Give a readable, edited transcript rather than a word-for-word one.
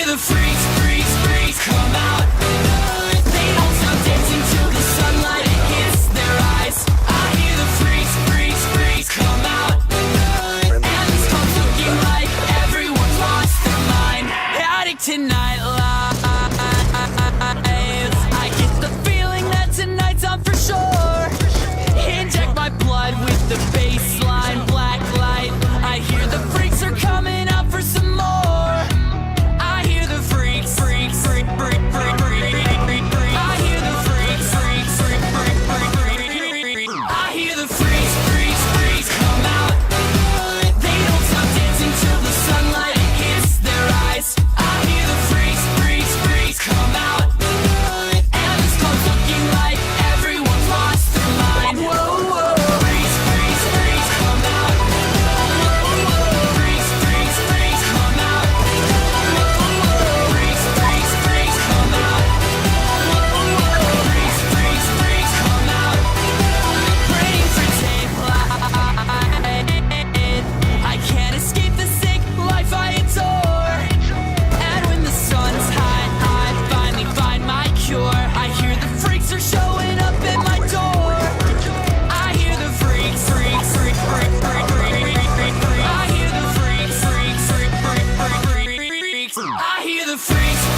the freaks, freaks, freaks come out. They don't stop dancing till the sunlight hits their eyes. I hear the freaks, freaks, freaks come out. And this club's looking like everyone's lost their mind. Addict to nightlife. I get the feeling that tonight's on for sure. Inject my blood with the baseline black light. I hear the freaks are coming out for some more. I hear the freaks, freaks, freak, freak, freak, freak, freak, freak. I hear the freaks, freaks, freak, freak, freak, freak, freak. I hear the freaks, freaks, freaks come out. They don't stop dancing till the sunlight hits their eyes. I hear the freaks, freaks, freaks come out. And this club's looking like everyone's lost their mind. Whoa, whoa. Freaks, freaks, freaks come out. Freaks, freaks, freaks come out. Freaks, freaks, freaks come out. Freaks, freaks, freaks come out. Praying for daylight. I can't escape the sick life I adore. And when the sun's high, I finally find my cure. I hear the freaks are showing up at my door. I hear the freaks, freaks, freak, freak, freak, freak, freak, freak. I hear the freaks, freaks, freak, freak, freak, freak, freak. I hear the freaks.